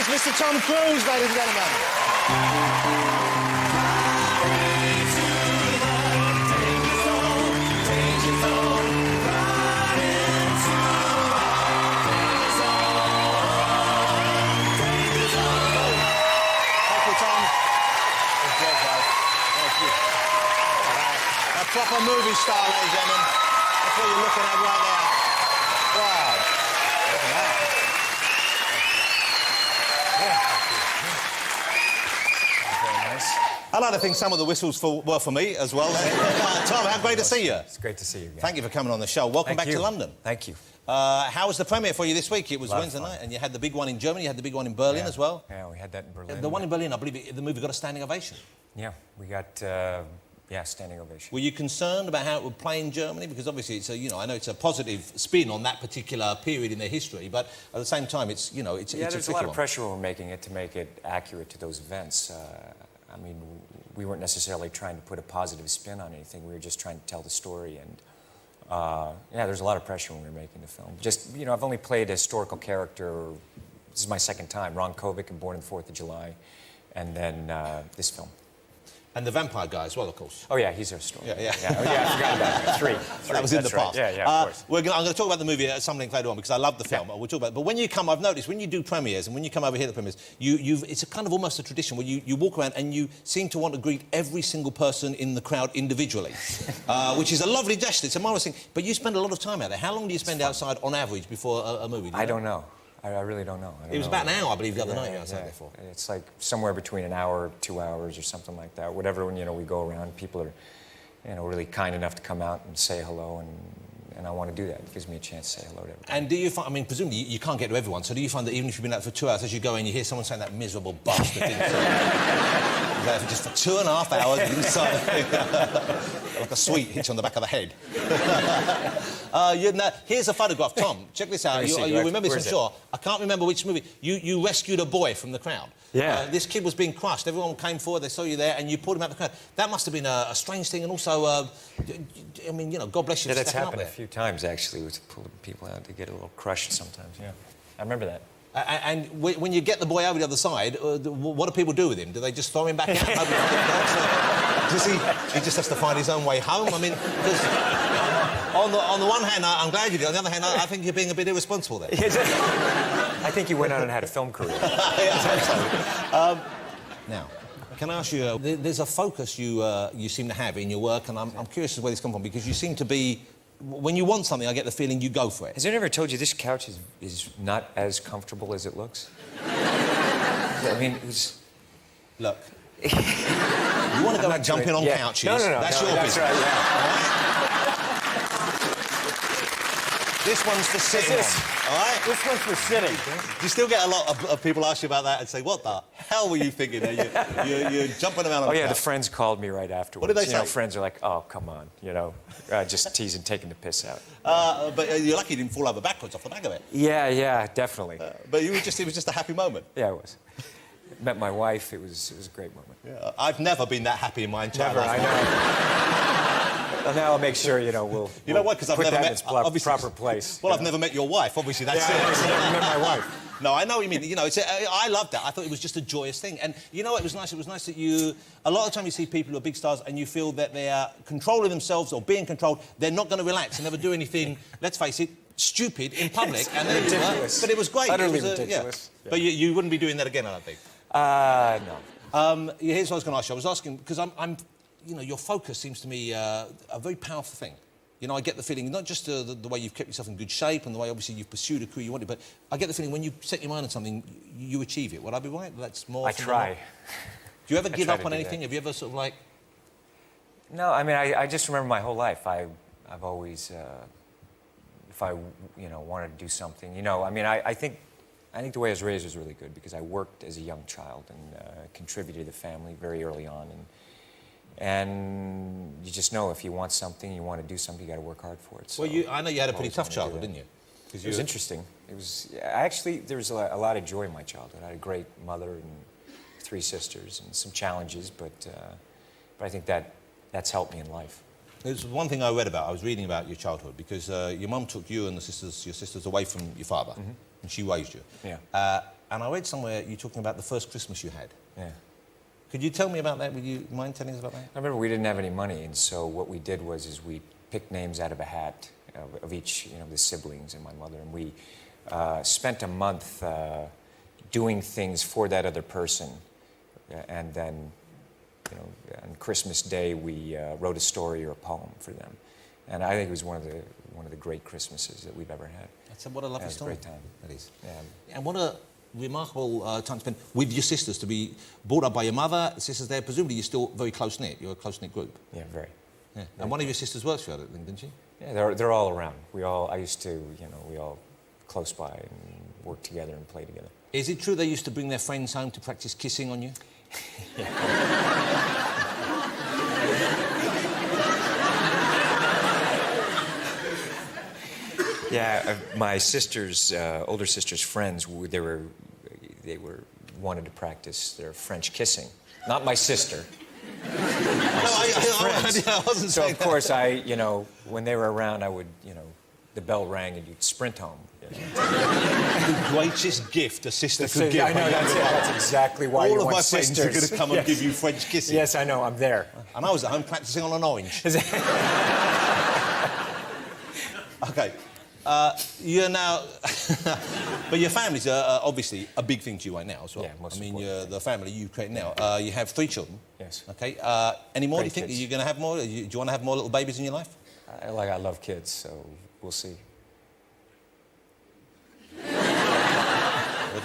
Mr. Tom Cruise, ladies and gentlemen. Proper movie star, ladies and gentlemen. That's what you're looking at right there. Wow. Look at that. Very nice. I like to think some of the whistles were for me as well. Tom, how great to see you. It's great to see you again. Thank you for coming on the show. Welcome back to London. Thank you. How was the premiere for you this week? It was Wednesday night, and you had the big one in Germany, you had the big one in Berlin as well. Yeah, we had that in Berlin. The one in Berlin, I believe the movie got a standing ovation. Yeah, we got... standing ovation. Were you concerned about how it would play in Germany? Because obviously it's a, I know it's a positive spin on that particular period in their history, but at the same time, it's, it's there's a lot of pressure when we're making it to make it accurate to those events. I mean, we weren't necessarily trying to put a positive spin on anything. We were just trying to tell the story, and there's a lot of pressure when we were making the film. Just, I've only played a historical character. This is my second time. Ron Kovic, and Born on the 4th of July, and then this film. And the vampire guy as well, of course. Oh, yeah, he's our story. Yeah. Oh, yeah, I forgot about that. Three. That was in the past. Right. Yeah, of course. I'm going to talk about the movie at some length later on because I love the film. We'll talk about it. But when you come, I've noticed, when you do premieres and when you come over here to the premieres, it's a kind of almost a tradition where you walk around and you seem to want to greet every single person in the crowd individually, which is a lovely gesture. It's a marvellous thing. But you spend a lot of time out there. How long do you spend outside on average before a movie? I don't know. I really don't know. It was about an hour, I believe, the other night you were outside there for. It's like somewhere between an hour, 2 hours, or something like that. Whatever, when we go around, people are, really kind enough to come out and say hello, and I want to do that. It gives me a chance to say hello to everybody. And do you find, I mean, presumably you can't get to everyone, so do you find that even if you've been out for 2 hours, as you go in, you hear someone saying that miserable bastard thing? There for just for 2.5 hours inside, like a sweet hitch on the back of the head. Here's a photograph, Tom. Check this out. You remember this, I'm sure. I can't remember which movie. You rescued a boy from the crowd. Yeah. This kid was being crushed. Everyone came forward. They saw you there, and you pulled him out of the crowd. That must have been a strange thing, and also, I mean, God bless you. Yeah, that's happened a few times actually. To pull people out, to get a little crushed sometimes. Yeah, I remember that. And when you get the boy over the other side, what do people do with him? Do they just throw him back out? Does he just has to find his own way home? I mean, on the one hand, I'm glad you did. On the other hand, I think you're being a bit irresponsible there. I think he went on and had a film career. Now, can I ask you, there's a focus you seem to have in your work, and I'm curious as to where this comes from, because you seem to be... When you want something, I get the feeling you go for it. Has anyone ever told you this couch is not as comfortable as it looks? I mean, it's... Look, you want to go out jumping on couches. No. That's your business. Right, yeah. This one's for sitting on, all right? This one's for sitting. Do you still get a lot of people ask you about that and say, what the hell were you thinking? You're jumping around on the couch. the friends called me right afterwards. What did they say? Friends are like, oh, come on, just teasing, taking the piss out. But you're lucky you didn't fall over backwards off the back of it. Yeah, definitely. But it was just a happy moment. Yeah, it was. Met my wife, it was a great moment. Yeah, I've never been that happy in my entire life. I know. Well, now I'll make sure, we'll... You know what? Because I've never met... its proper place. Well, I've never met your wife, obviously, that's it. I've never met my wife. No, I know what you mean. I loved that. I thought it was just a joyous thing. And you know what? It was nice. It was nice that you... A lot of the time you see people who are big stars and you feel that they are controlling themselves or being controlled. They're not going to relax and never do anything, let's face it, stupid in public. It's and ridiculous. But it was great. Utterly ridiculous. Yeah. But you wouldn't be doing that again, I don't think. No. Here's what I was going to ask you. I was asking, because I'm your focus seems to me a very powerful thing. I get the feeling, not just the way you've kept yourself in good shape and the way, obviously, you've pursued a career you wanted, but I get the feeling when you set your mind on something, you achieve it. Would I be right? That's more... I try. Do you ever give up on anything? Have you ever sort of like... No, I mean, I just remember my whole life. I've always, if I, wanted to do something, I mean, I think the way I was raised was really good because I worked as a young child and contributed to the family very early on. And you just know if you want something, you want to do something, you got to work hard for it. So well, I know you had a pretty tough childhood, didn't you? It was interesting. Actually, there was a lot of joy in my childhood. I had a great mother and 3 sisters and some challenges, but I think that's helped me in life. There's one thing I read about. I was reading about your childhood because your mum took you and your sisters away from your father, and she raised you. Yeah. and I read somewhere you talking about the first Christmas you had. Yeah. Could you tell me about that? Would you mind telling us about that? I remember we didn't have any money, and so what we did was we picked names out of a hat of each, the siblings and my mother, and we spent a month doing things for that other person, and then, on Christmas Day we wrote a story or a poem for them, and I think it was one of the great Christmases that we've ever had. What a lovely story. It was a great time. That is. Yeah. And what a remarkable time to spend with your sisters, to be brought up by your mother, sisters there. Presumably you're still very close-knit. You're a close-knit group. Yeah, very. Yeah. And one of your sisters works for you, I think, didn't she? Yeah, they're all around. I used to, we all close by and work together and play together. Is it true they used to bring their friends home to practice kissing on you? Yeah, my sister's older sister's friends, they wanted to practice their French kissing. Not my sister. I wasn't so saying of course when they were around, I would, the bell rang and you'd sprint home. The greatest gift a sister could give. I know, that's exactly why all of my friends are going to come and give you French kissing. Yes, I know, I'm there. And I was at home practicing on an orange. Okay. You're now... but your family's obviously a big thing to you right now as well. Yeah, most the family you create now. You have 3 children. Yes. Okay. Any more? Great Do you think kids. you're going to have more? Do you want to have more little babies in your life? I love kids, so we'll see.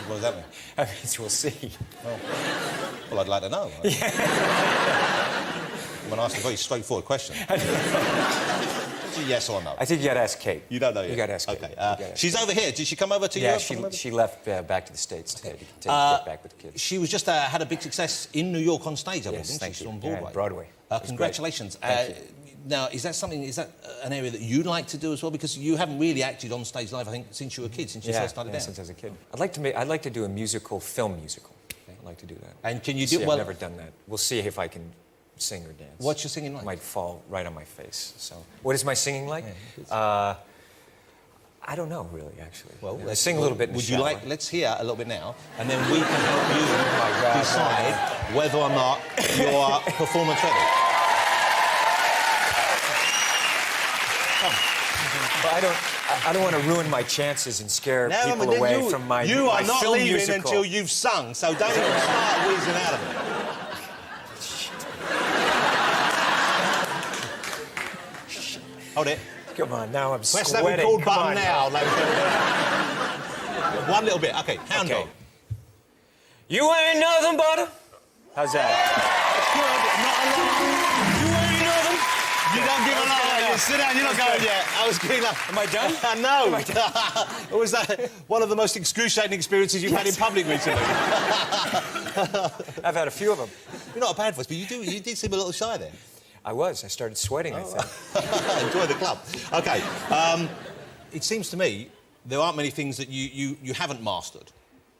What does that mean? I mean, we'll see. Well, I'd like to know. I'm going to ask a very straightforward question. It's a yes or no. I think you got to ask Kate. You don't know yet? You got to ask Kate. Okay. She's over here. Did she come over to Yeah, Europe? she left back to the States today to get back with the kids. She was just had a big success in New York on stage, I believe, Yes, didn't thank she? you. On Yeah, Broadway. Broadway. Congratulations. Thank you. Now, is that an area that you'd like to do as well? Because you haven't really acted on stage live, I think, since you were a kid, since you first started out. Since I was a kid. I'd like to do a film musical. I'd like to do that. And can you do well? well? I've never done that. We'll see if I can sing or dance. What's your singing like? It might fall right on my face. So, what is my singing like? I don't know, really, actually. Well, let's sing a little bit in the Would you shower. like... Let's hear a little bit now, and then we can help you decide whether or not you're performance ready. Well, I don't want to ruin my chances and scare people away from my You are not film leaving musical. until you've sung, so don't even start wheezing out of it. Hold it. Come on, now I'm Press sweating. that record Come button on. now. One little bit. Okay, hound dog. You ain't nothing but a... How's that? You ain't nothing. You don't give a lot. Sit down. You're not going yet. I was getting like... Am I done? No. It was one of the most excruciating experiences you've had in public recently. I've had a few of them. You're not a bad voice, but you did seem a little shy there. I started sweating, I think. Enjoy the club. OK. It seems to me there aren't many things that you haven't mastered.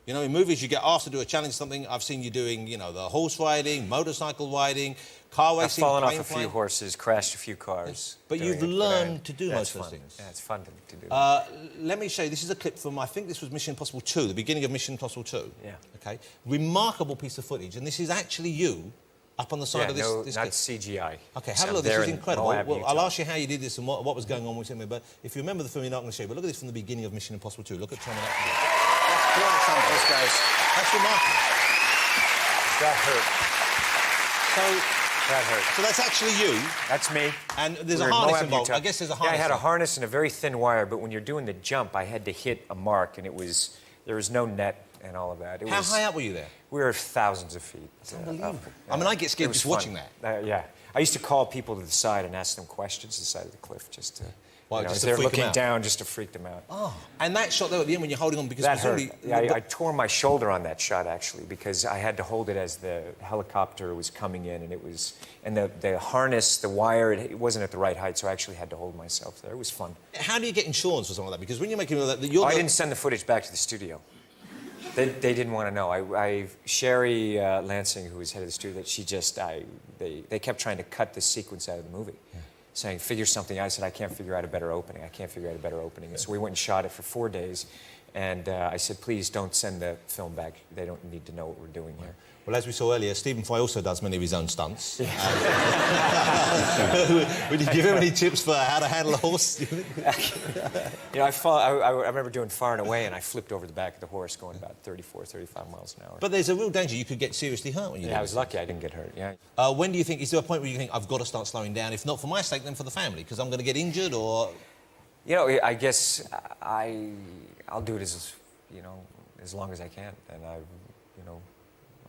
You know, in movies you get asked to do a challenge, something. I've seen you doing, the horse riding, motorcycle riding, car racing, I've fallen off plane a few flying. horses, crashed a few cars. But you've learned to do most of those things. Yeah, it's fun to do that. Let me show you. This is a clip from, I think this was Mission Impossible 2, the beginning of Mission Impossible 2. Yeah. OK. Remarkable piece of footage. And this is actually you up on the side of this not clip. CGI. OK, have a I'm look. This there is in incredible. Moab, Well, Utah. I'll ask you how you did this and what was going on with him. But if you remember the film, you're not going to show you. But look at this from the beginning of Mission Impossible 2. Look at Tom and that. Those guys. That's remarkable. That hurt. That hurt. So that's actually you. That's me. And there's We're a in harness Moab, involved. Utah. I guess there's a Yeah, harness. I had a involved. harness and a very thin wire, but when you're doing the jump, I had to hit a mark, and there was no net and all of that. How high up were you there? We were thousands of feet. That's unbelievable. I mean, I get scared just watching that. Yeah. I used to call people to the side and ask them questions to the side of the cliff just to... Just to they're freak them looking out. down just to freak them out. Oh, and that shot there at the end when you're holding on because That hurt. presumably- Yeah, I tore my shoulder on that shot actually because I had to hold it as the helicopter was coming in, and the harness, the wire, it wasn't at the right height, so I actually had to hold myself there. It was fun. How do you get insurance for something like that? Because when you're making that, I didn't send the footage back to the studio. They didn't want to know. Sherry Lansing, who was head of the studio, they kept trying to cut this sequence out of the movie. Yeah. Saying, figure something out. I said, I can't figure out a better opening. I can't figure out a better opening. And so we went and shot it for 4 days. And I said, please don't send the film back. They don't need to know what we're doing here. Well, as we saw earlier, Stephen Fry also does many of his own stunts. Would you give him any tips for how to handle a horse? You know, I remember doing Far and Away, and I flipped over the back of the horse going about 34, 35 miles an hour. But there's a real danger you could get seriously hurt when you do Yeah, I was lucky I didn't get hurt, yeah. When do you think, is there a point where you think, I've got to start slowing down, if not for my sake, then for the family, because I'm going to get injured, or...? You know, I guess I'll do it as, you know, as long as I can, and you know,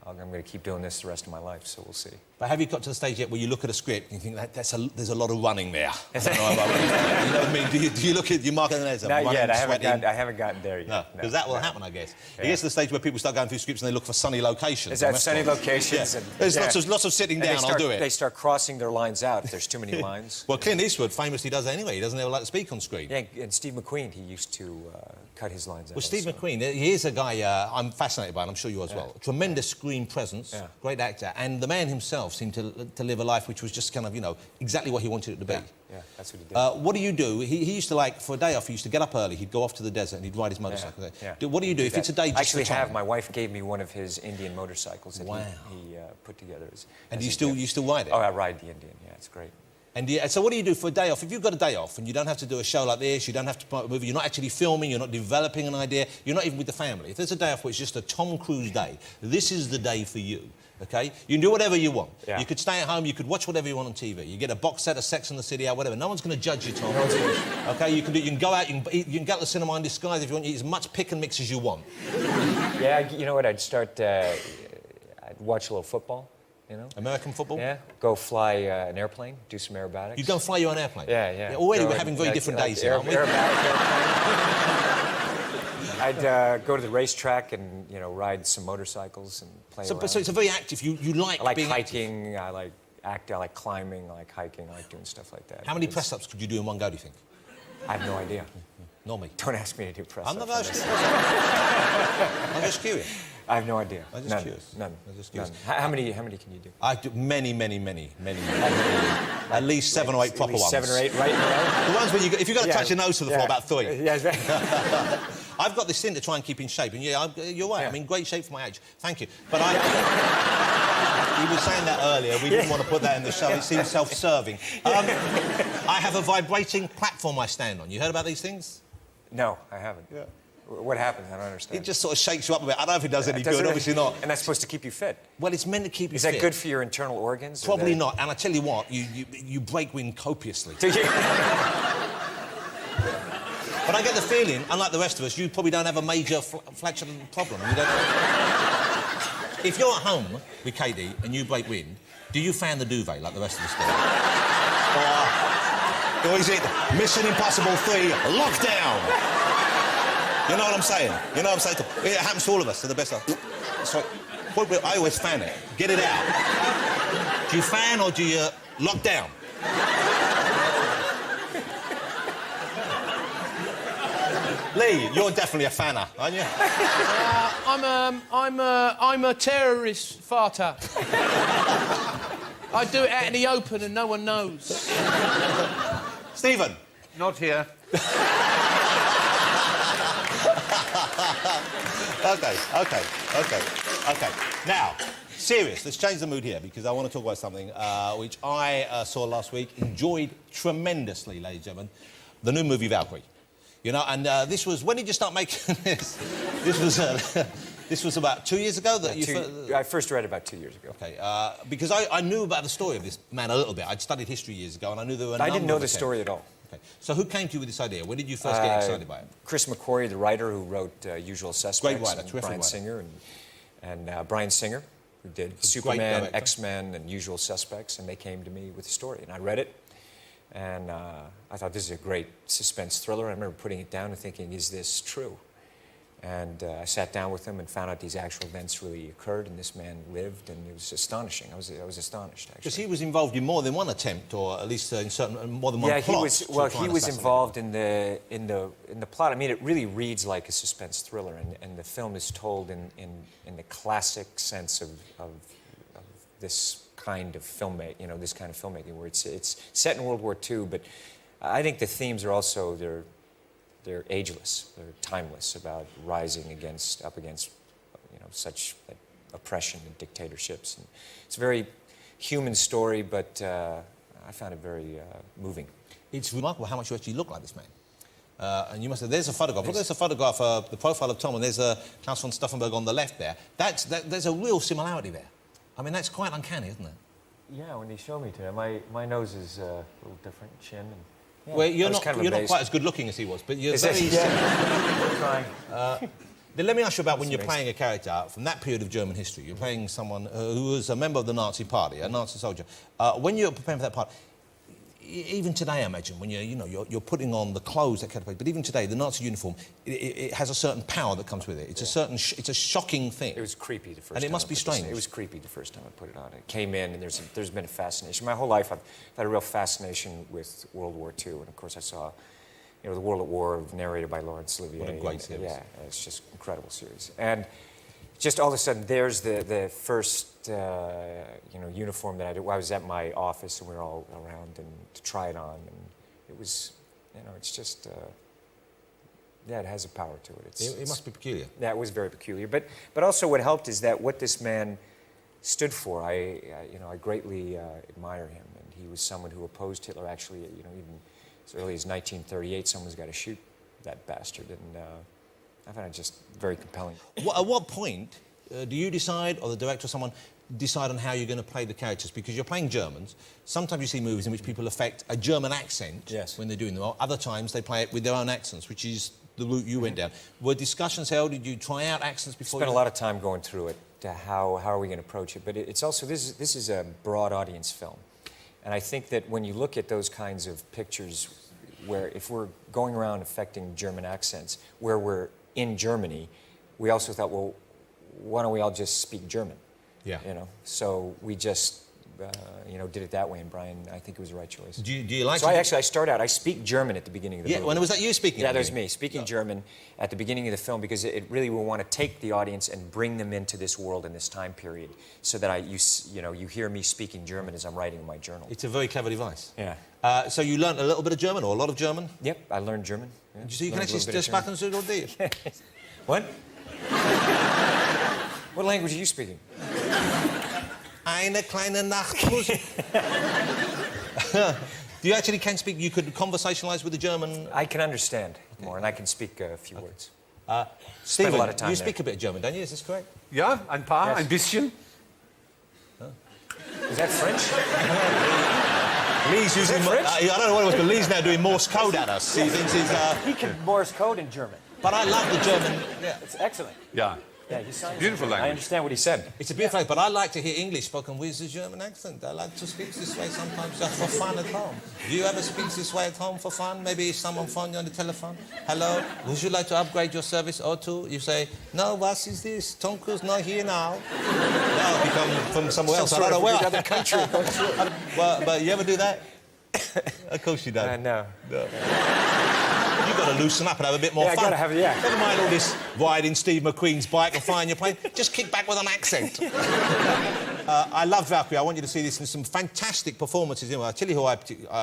I'm going to keep doing this the rest of my life, so we'll see. But have you got to the stage yet where you look at a script and you think, there's a lot of running there? I don't know, you know what I mean? Do you look at, you mark it as a Not running, yet, I sweating? haven't gotten there yet. No, because that will happen, I guess. It gets to the stage where people start going through scripts and they look for sunny locations. Is that sunny locations? Yeah. And, there's lots of sitting down, I'll do it. They start crossing their lines out if there's too many lines. Well, Clint Eastwood famously does that anyway. He doesn't ever like to speak on screen. Yeah, and Steve McQueen, he used to cut his lines out. Well, Steve McQueen, he's a guy I'm fascinated by, and I'm sure you as well. Tremendous screen presence, great actor, and the man himself seemed to live a life which was just kind of, you know, exactly what he wanted it to be. Yeah, that's what he did. What do you do? He used to, like, for a day off, he used to get up early, he'd go off to the desert and he'd ride his motorcycle. What do you do if it's a day just I actually for time? my wife gave me one of his Indian motorcycles that he put together. And do you still ride it? Oh, I ride the Indian, yeah, it's great. And so what do you do for a day off? If you've got a day off and you don't have to do a show like this, you don't have to promote a movie, you're not actually filming, you're not developing an idea, you're not even with the family. If there's a day off where it's just a Tom Cruise day, this is the day for you, OK? You can do whatever you want. Yeah. You could stay at home, you could watch whatever you want on TV. You get a box set of Sex and the City out, whatever. No one's going to judge you, Tom. OK? You can go out, you can go to the cinema in disguise if you want. You eat as much pick and mix as you want. Yeah, you know what? I'd watch a little football. You know? American football? Yeah. Go fly an airplane, do some aerobatics. You go fly your own airplane? Yeah. Already we're having very different days here, aren't we? I'd go to the racetrack and, you know, ride some motorcycles and play around. So it's a very active, you like I like being hiking, I like acting, I like climbing, I like hiking, I like doing stuff like that. How many press-ups could you do in one go, do you think? I have no idea. Not me. Don't ask me to do press-ups. I'm just curious. I have no idea. I'm just curious. None. I'm just curious. None. How many can you do? I do many. At least 7 or 8 proper ones. 7 or 8 right now? The ones where if you've got to touch your nose to the floor, about 3. Yeah. I've got this thing to try and keep in shape, and you're right. I'm in great shape for my age. Thank you. But you were saying that earlier. We didn't want to put that in the show. It seems self-serving. I have a vibrating platform I stand on. You heard about these things? No, I haven't. Yeah. What happens? I don't understand. It just sort of shakes you up a bit. I don't know if it does any good, obviously not. And that's supposed to keep you fit? Well, it's meant to keep you fit. Is that good for your internal organs? Probably not. And I tell you what, you break wind copiously. Do you? But I get the feeling, unlike the rest of us, you probably don't have a major flatulent problem. If you're at home with Katie and you break wind, do you fan the duvet like the rest of us do? Or is it Mission Impossible 3, lockdown? You know what I'm saying? You know what I'm saying? It happens to all of us, to the best of us. So, I always fan it. Get it out. Do you fan or do you lock down? Lee, you're definitely a fanner, aren't you? I'm a terrorist farter. I do it out in the open and no one knows. Stephen? Not here. Okay. Now, serious. Let's change the mood here because I want to talk about something which I saw last week, enjoyed tremendously, ladies and gentlemen. The new movie Valkyrie. You know, and this was... When did you start making this? This was about 2 years ago that I first read it about 2 years ago. OK, because I knew about the story of this man a little bit. I'd studied history years ago, and I knew there were I didn't know the story at all. Okay. So who came to you with this idea? When did you first get excited by it? Chris McQuarrie, the writer who wrote Usual Suspects. Great writer, and terrific Bryan writer. Singer and Bryan Singer, who did Superman, X-Men, and Usual Suspects, and they came to me with the story, and I read it, and I thought this is a great suspense thriller. I remember putting it down and thinking, is this true? And I sat down with him and found out these actual events really occurred, and this man lived, and it was astonishing. I was astonished, actually. Because he was involved in more than one attempt, or at least in more than one plot. He was involved in the plot. I mean, it really reads like a suspense thriller, and the film is told in the classic sense of this kind of filmmaking, you know, this kind of filmmaking, where it's set in World War II, but I think the themes are also they're ageless, they're timeless about rising up against, you know, such like, oppression and dictatorships. And it's a very human story, but I found it very moving. It's remarkable how much you actually look like this man. And you must have, there's a photograph. Look, there's a photograph, the profile of Tom, and there's Klaus von Stauffenberg on the left there. There's a real similarity there. I mean, that's quite uncanny, isn't it? Yeah, when they show me today, my nose is a little different, chin. And, yeah, well, you're kind not quite as good looking as he was, but you're is very... I'm trying. Then let me ask you about when you're playing a character from that period of German history. You're playing someone who was a member of the Nazi party, a Nazi soldier. When you're preparing for that part, even today, I imagine, when you're putting on the clothes that character plays, but even today, the Nazi uniform, it has a certain power that comes with it. It's a certain, it's a shocking thing. It was creepy the first time. And it must be strange. It was creepy the first time I put it on. It came in, and there's been a fascination. My whole life, I've had a real fascination with World War II, and of course, I saw, you know, the World at War, narrated by Laurence Olivier. What a great series. Yeah, it's just an incredible series. And just all of a sudden, there's the first, you know, uniform that I did. I was at my office, and we were all around and to try it on, and it was, you know, it's just, yeah, it has a power to it. It must be peculiar. Yeah, it was very peculiar. But also, what helped is that what this man stood for, you know, I greatly admire him, and he was someone who opposed Hitler. Actually, you know, even as early as 1938, someone's got to shoot that bastard, and I found it just very compelling. At what point do you decide, or the director or someone, decide on how you're going to play the characters? Because you're playing Germans. Sometimes you see movies in which people affect a German accent when they're doing them. Other times they play it with their own accents, which is the route you went down. Were discussions held? Did you try out accents before? Spent a lot of time going through it. How are we going to approach it? But it's also, this is a broad audience film. And I think that when you look at those kinds of pictures where if we're going around affecting German accents, where we're in Germany, we also thought, well, why don't we all just speak German? Yeah. You know, so we just, you know, did it that way, and Brian, I think it was the right choice. Do you like? So I start out. I speak German at the beginning of the movie. Yeah, when was that you speaking? Yeah, that was me speaking German at the beginning of the film, because it really will want to take the audience and bring them into this world in this time period, so that you know, you hear me speaking German as I'm writing in my journal. It's a very clever device. Yeah. So you learned a little bit of German, or a lot of German? Yep, I learned German. Yeah. So you can actually just back and do it. What? What language are you speaking? Eine kleine Nachtmusik. Do you actually can speak? You could conversationalise with the German. I can understand more, and I can speak a few words. Stephen, a lot of time you there. speak a bit of German, don't you? Is this correct? Ja, ein paar, Yes. ein bisschen. Is that French? Lee's using. I don't know what it was, but Lee's now doing Morse code at us. He thinks he's. He can Morse code in German. But I love the German. Yeah. It's excellent. Ja. Yeah, he sounds Beautiful language. I understand what he said. It's a beautiful language, but I like to hear English spoken with the German accent. I like to speak this way sometimes just for fun at home. Do you ever speak this way at home for fun? Maybe someone phone you on the telephone. Hello, would you like to upgrade your service O2? You say, no, what is this? Tom Cruise not here now. No, if you come from somewhere else. I don't know where. Other country. But you ever do that? Of course you don't. No. You've got to loosen up and have a bit more Yeah, fun. I gotta have it, yeah. Never mind all this riding Steve McQueen's bike and flying your plane. Just kick back with an accent. I love Valkyrie. I want you to see this in some fantastic performances. You know, I tell you who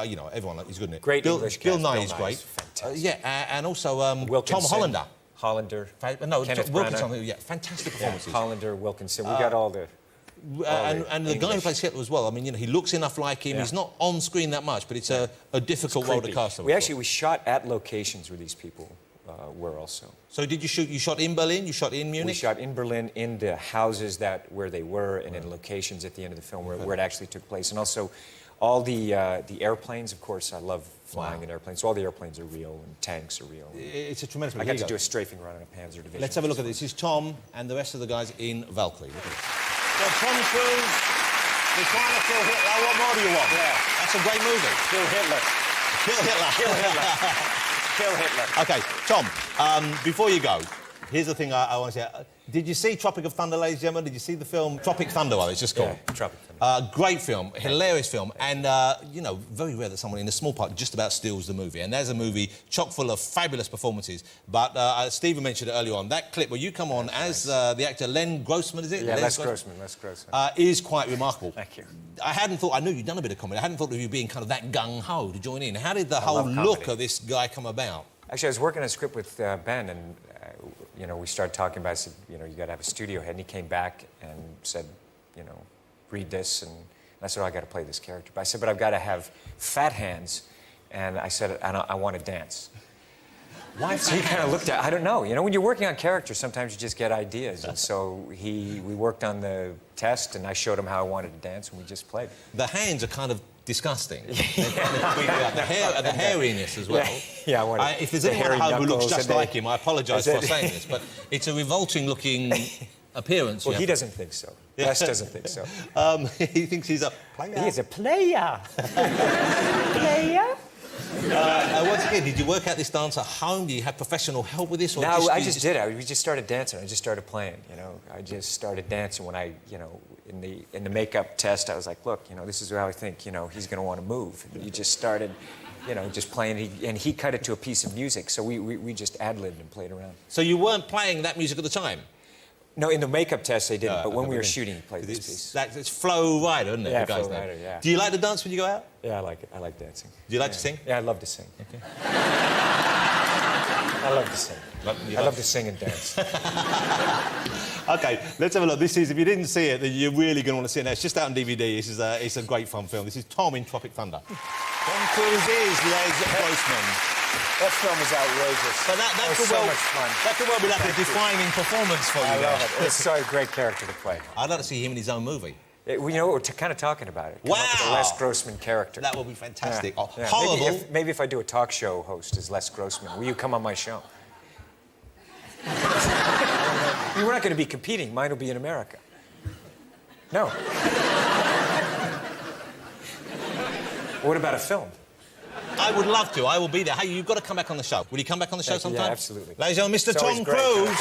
you know, everyone is good in it. Great Bill, English Bill cast. Nye Bill is Nye great. is fantastic. Yeah, and also Tom Wilkinson. Hollander. Hollander. No, Kenneth Wilkinson. Branagh. Yeah, fantastic Yeah, performances. Hollander, Wilkinson. We got all the... And the guy who English. plays Hitler as well. I mean, you know, he looks enough like him. Yeah. He's not on screen that much, but it's a difficult role to cast. We shot at locations where these people were also. So did you shoot? You shot in Berlin. You shot in Munich. We shot in Berlin, in the houses where they were, and in locations at the end of the film where it actually took place, and also all the airplanes. Of course, I love flying in airplanes. So all the airplanes are real, and tanks are real. It's a tremendous. I got to do a strafing run on a Panzer division. Let's have a look at this. This is Tom and the rest of the guys in Valkyrie. Look at this. So Tom Cruise, we're trying to kill Hitler. What more do you want? Yeah. That's a great movie. Kill Hitler. Kill Hitler. Kill Hitler. Kill Hitler. OK, Tom, before you go, here's the thing I want to say. Did you see Tropic of Thunder, ladies and gentlemen? Did you see the film Tropic Thunder, it's just called? Yeah, Tropic Thunder. Great film, hilarious film, and, you know, very rare that someone in a small part just about steals the movie. And there's a movie chock full of fabulous performances. But Stephen mentioned it earlier on, that clip where you come on as the actor Len Grossman, is it? Yeah, Les Grossman. Is quite remarkable. Thank you. I knew you'd done a bit of comedy. I hadn't thought of you being kind of that gung-ho to join in. How did the whole look of this guy come about? Actually, I was working on a script with Ben, and you know, we started talking about. I said, you know, you got to have a studio head, and he came back and said, you know, read this, and I said, oh, I got to play this character. But I said, but I've got to have fat hands, and I said, I want to dance. Why? So he kind of looked at. I don't know. You know, when you're working on characters, sometimes you just get ideas, and so we worked on the test, and I showed him how I wanted to dance, and we just played. The hands are kind of disgusting. They kind of creep me out. The hairiness as well. Yeah, I want it. If there's anyone at home who looks just like him, I apologise for saying this, but it's a revolting-looking appearance. Well, he doesn't think so. Les doesn't think so. He thinks he's a player. He is a player. Player? Once again, did you work out this dance at home? Do you have professional help with this? Or No, I just did. We just started dancing. I just started playing. You know, I just started dancing when I, you know, in the makeup test, I was like, look, you know, this is how I think, you know, he's going to want to move. And you just started, you know, just playing. And he cut it to a piece of music, so we just ad-libbed and played around. So you weren't playing that music at the time? No, in the makeup test they didn't, but when we were shooting, he played this piece. It's Flo Rida, isn't it? Yeah, the guy's Flo name. Rida, yeah. Do you like to dance when you go out? Yeah, I like it. I like dancing. Do you like to sing? Yeah, I love to sing. Okay. I love to sing. I love to sing and dance. OK, let's have a look. This is, if you didn't see it, then you're really going to want to see it now. It's just out on DVD. It's a great fun film. This is Tom in Tropic Thunder. Tom Cruise is Les Grossman. That film is outrageous. So that could so well, much fun. That could well be like a defining performance for you. I love it. It's such a great character to play. I'd like to see him in his own movie. You know, we're kind of talking about it. Come up with a Les Grossman character. That would be fantastic. Yeah. Oh, Yeah. horrible. Maybe if I do a talk show host as Les Grossman, will you come on my show? We're not going to be competing. Mine will be in America. No. What about a film? I would love to. I will be there. Hey, you've got to come back on the show. Will you come back on the show sometime? Yeah, absolutely. Ladies and gentlemen, Mr. It's always Tom great, Cruise.